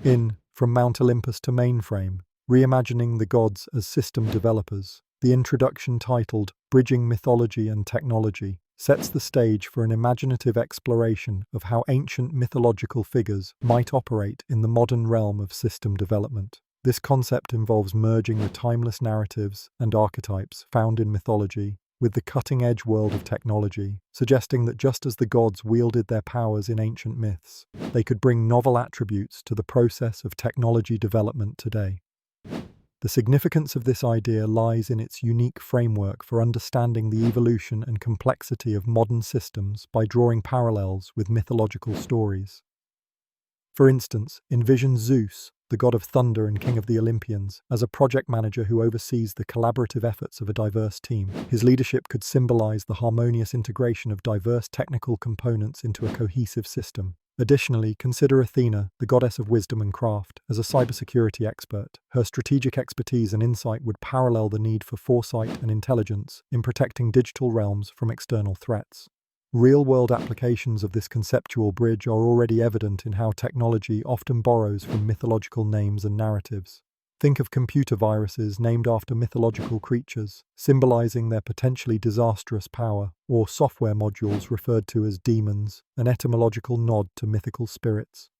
From Mount Olympus to Mainframe, Reimagining the Gods as System Developers, the introduction titled Bridging Mythology and Technology sets the stage for an imaginative exploration of how ancient mythological figures might operate in the modern realm of system development. This concept involves merging the timeless narratives and archetypes found in mythology with the cutting-edge world of technology, suggesting that just as the gods wielded their powers in ancient myths, they could bring novel attributes to the process of technology development today. The significance of this idea lies in its unique framework for understanding the evolution and complexity of modern systems by drawing parallels with mythological stories. For instance, envision Zeus, the god of thunder and king of the Olympians, as a project manager who oversees the collaborative efforts of a diverse team. His leadership could symbolize the harmonious integration of diverse technical components into a cohesive system. Additionally, consider Athena, the goddess of wisdom and craft, as a cybersecurity expert. Her strategic expertise and insight would parallel the need for foresight and intelligence in protecting digital realms from external threats. Real-world applications of this conceptual bridge are already evident in how technology often borrows from mythological names and narratives. Think of computer viruses named after mythological creatures, symbolizing their potentially disastrous power, or software modules referred to as demons, an etymological nod to mythical spirits.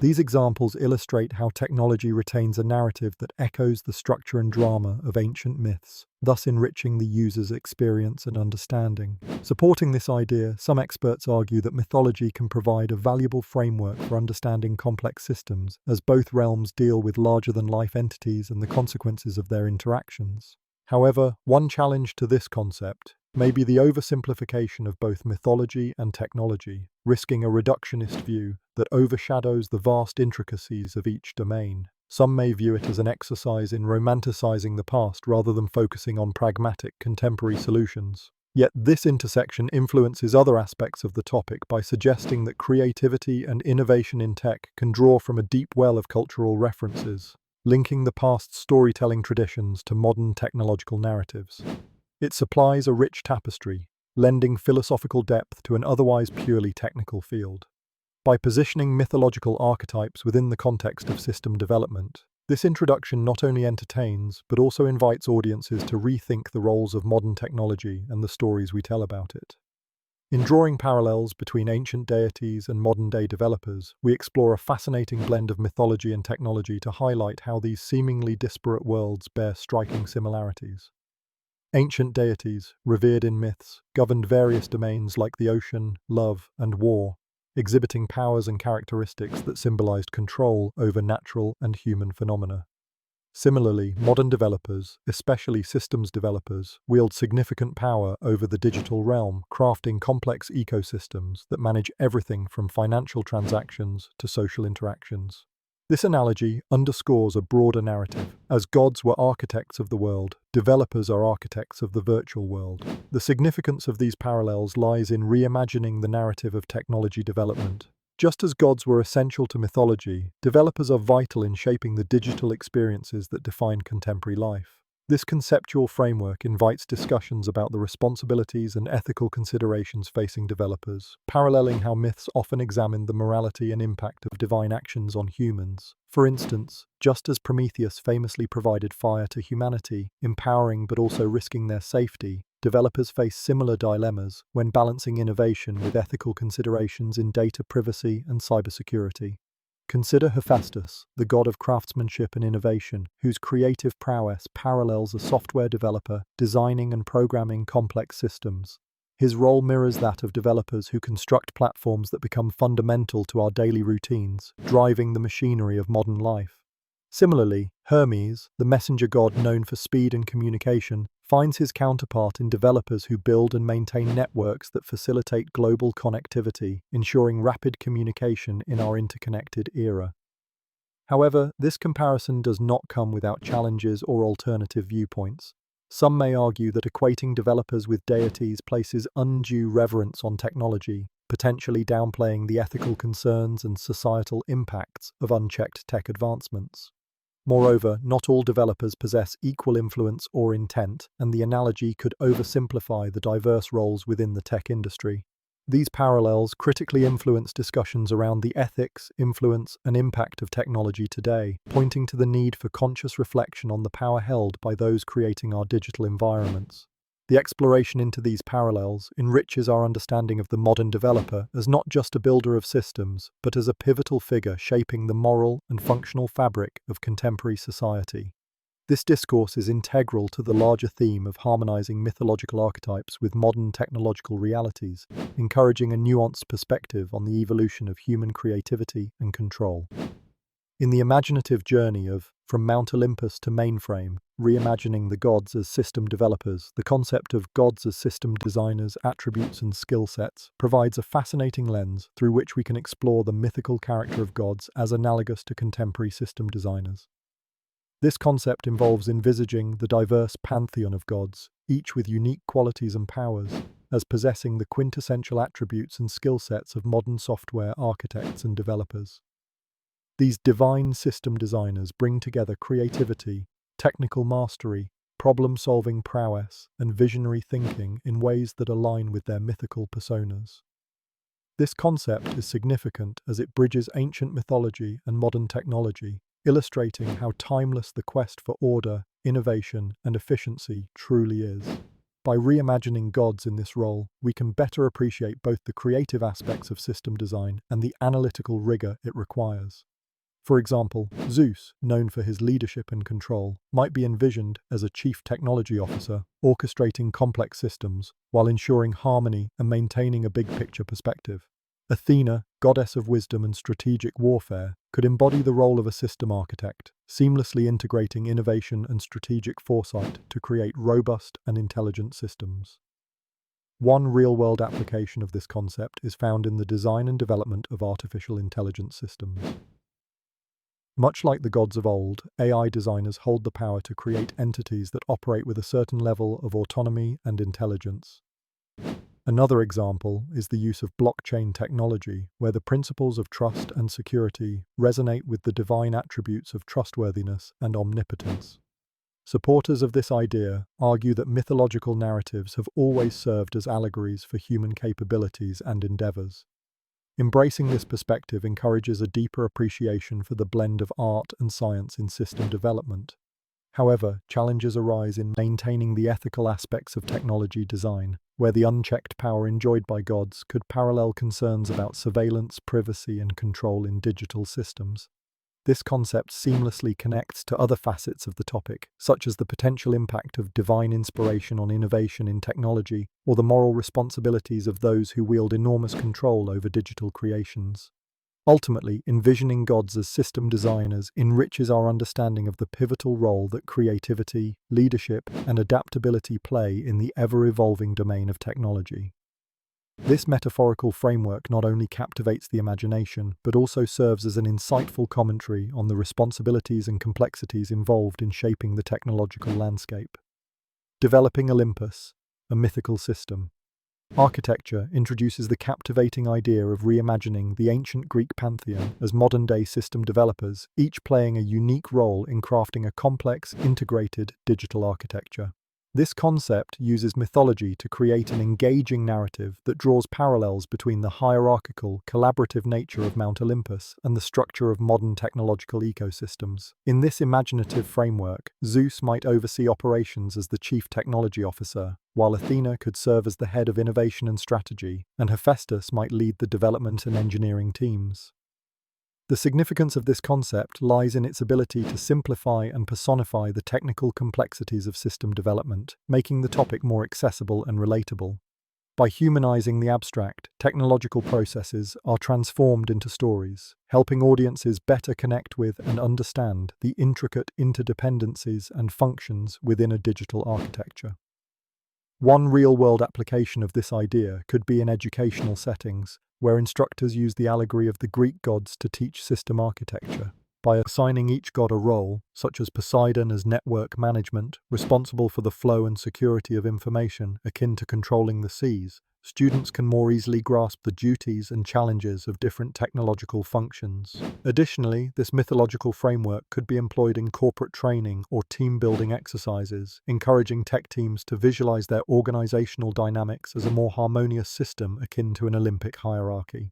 These examples illustrate how technology retains a narrative that echoes the structure and drama of ancient myths, thus enriching the user's experience and understanding. Supporting this idea, some experts argue that mythology can provide a valuable framework for understanding complex systems, as both realms deal with larger-than-life entities and the consequences of their interactions. However, one challenge to this concept may be the oversimplification of both mythology and technology, risking a reductionist view that overshadows the vast intricacies of each domain. Some may view it as an exercise in romanticizing the past rather than focusing on pragmatic contemporary solutions. Yet this intersection influences other aspects of the topic by suggesting that creativity and innovation in tech can draw from a deep well of cultural references, linking the past's storytelling traditions to modern technological narratives. It supplies a rich tapestry, lending philosophical depth to an otherwise purely technical field. By positioning mythological archetypes within the context of system development, this introduction not only entertains, but also invites audiences to rethink the roles of modern technology and the stories we tell about it. In drawing parallels between ancient deities and modern-day developers, we explore a fascinating blend of mythology and technology to highlight how these seemingly disparate worlds bear striking similarities. Ancient deities, revered in myths, governed various domains like the ocean, love, and war, exhibiting powers and characteristics that symbolized control over natural and human phenomena. Similarly, modern developers, especially systems developers, wield significant power over the digital realm, crafting complex ecosystems that manage everything from financial transactions to social interactions. This analogy underscores a broader narrative. As gods were architects of the world, developers are architects of the virtual world. The significance of these parallels lies in reimagining the narrative of technology development. Just as gods were essential to mythology, developers are vital in shaping the digital experiences that define contemporary life. This conceptual framework invites discussions about the responsibilities and ethical considerations facing developers, paralleling how myths often examine the morality and impact of divine actions on humans. For instance, just as Prometheus famously provided fire to humanity, empowering but also risking their safety, developers face similar dilemmas when balancing innovation with ethical considerations in data privacy and cybersecurity. Consider Hephaestus, the god of craftsmanship and innovation, whose creative prowess parallels a software developer designing and programming complex systems. His role mirrors that of developers who construct platforms that become fundamental to our daily routines, driving the machinery of modern life. Similarly, Hermes, the messenger god known for speed and communication, finds his counterpart in developers who build and maintain networks that facilitate global connectivity, ensuring rapid communication in our interconnected era. However, this comparison does not come without challenges or alternative viewpoints. Some may argue that equating developers with deities places undue reverence on technology, potentially downplaying the ethical concerns and societal impacts of unchecked tech advancements. Moreover, not all developers possess equal influence or intent, and the analogy could oversimplify the diverse roles within the tech industry. These parallels critically influence discussions around the ethics, influence, and impact of technology today, pointing to the need for conscious reflection on the power held by those creating our digital environments. The exploration into these parallels enriches our understanding of the modern developer as not just a builder of systems, but as a pivotal figure shaping the moral and functional fabric of contemporary society. This discourse is integral to the larger theme of harmonizing mythological archetypes with modern technological realities, encouraging a nuanced perspective on the evolution of human creativity and control. In the imaginative journey of From Mount Olympus to Mainframe, Reimagining the Gods as System Developers, the concept of gods as system designers, attributes, and skill sets provides a fascinating lens through which we can explore the mythical character of gods as analogous to contemporary system designers. This concept involves envisaging the diverse pantheon of gods, each with unique qualities and powers, as possessing the quintessential attributes and skill sets of modern software architects and developers. These divine system designers bring together creativity, technical mastery, problem-solving prowess, and visionary thinking in ways that align with their mythical personas. This concept is significant as it bridges ancient mythology and modern technology, illustrating how timeless the quest for order, innovation, and efficiency truly is. By reimagining gods in this role, we can better appreciate both the creative aspects of system design and the analytical rigor it requires. For example, Zeus, known for his leadership and control, might be envisioned as a chief technology officer, orchestrating complex systems while ensuring harmony and maintaining a big-picture perspective. Athena, goddess of wisdom and strategic warfare, could embody the role of a system architect, seamlessly integrating innovation and strategic foresight to create robust and intelligent systems. One real-world application of this concept is found in the design and development of artificial intelligence systems. Much like the gods of old, AI designers hold the power to create entities that operate with a certain level of autonomy and intelligence. Another example is the use of blockchain technology, where the principles of trust and security resonate with the divine attributes of trustworthiness and omnipotence. Supporters of this idea argue that mythological narratives have always served as allegories for human capabilities and endeavors. Embracing this perspective encourages a deeper appreciation for the blend of art and science in system development. However, challenges arise in maintaining the ethical aspects of technology design, where the unchecked power enjoyed by gods could parallel concerns about surveillance, privacy, and control in digital systems. This concept seamlessly connects to other facets of the topic, such as the potential impact of divine inspiration on innovation in technology, or the moral responsibilities of those who wield enormous control over digital creations. Ultimately, envisioning gods as system designers enriches our understanding of the pivotal role that creativity, leadership, and adaptability play in the ever-evolving domain of technology. This metaphorical framework not only captivates the imagination, but also serves as an insightful commentary on the responsibilities and complexities involved in shaping the technological landscape. Developing Olympus, a mythical system. Architecture introduces the captivating idea of reimagining the ancient Greek pantheon as modern-day system developers, each playing a unique role in crafting a complex, integrated digital architecture. This concept uses mythology to create an engaging narrative that draws parallels between the hierarchical, collaborative nature of Mount Olympus and the structure of modern technological ecosystems. In this imaginative framework, Zeus might oversee operations as the chief technology officer, while Athena could serve as the head of innovation and strategy, and Hephaestus might lead the development and engineering teams. The significance of this concept lies in its ability to simplify and personify the technical complexities of system development, making the topic more accessible and relatable. By humanizing the abstract, technological processes are transformed into stories, helping audiences better connect with and understand the intricate interdependencies and functions within a digital architecture. One real-world application of this idea could be in educational settings, where instructors use the allegory of the Greek gods to teach system architecture. By assigning each god a role, such as Poseidon as network management, responsible for the flow and security of information akin to controlling the seas, students can more easily grasp the duties and challenges of different technological functions. Additionally, this mythological framework could be employed in corporate training or team-building exercises, encouraging tech teams to visualize their organizational dynamics as a more harmonious system akin to an Olympic hierarchy.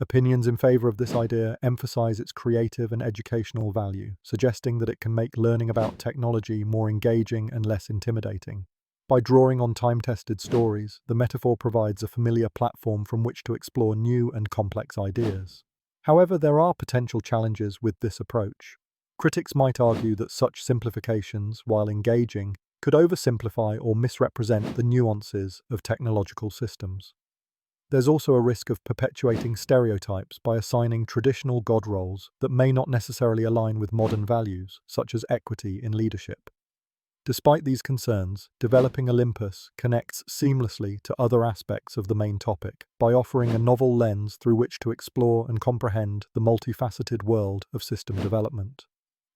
Opinions in favor of this idea emphasize its creative and educational value, suggesting that it can make learning about technology more engaging and less intimidating. By drawing on time-tested stories, the metaphor provides a familiar platform from which to explore new and complex ideas. However, there are potential challenges with this approach. Critics might argue that such simplifications, while engaging, could oversimplify or misrepresent the nuances of technological systems. There's also a risk of perpetuating stereotypes by assigning traditional god roles that may not necessarily align with modern values, such as equity in leadership. Despite these concerns, developing Olympus connects seamlessly to other aspects of the main topic by offering a novel lens through which to explore and comprehend the multifaceted world of system development.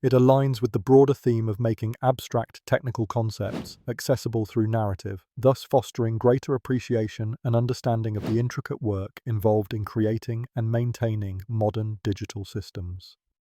It aligns with the broader theme of making abstract technical concepts accessible through narrative, thus fostering greater appreciation and understanding of the intricate work involved in creating and maintaining modern digital systems.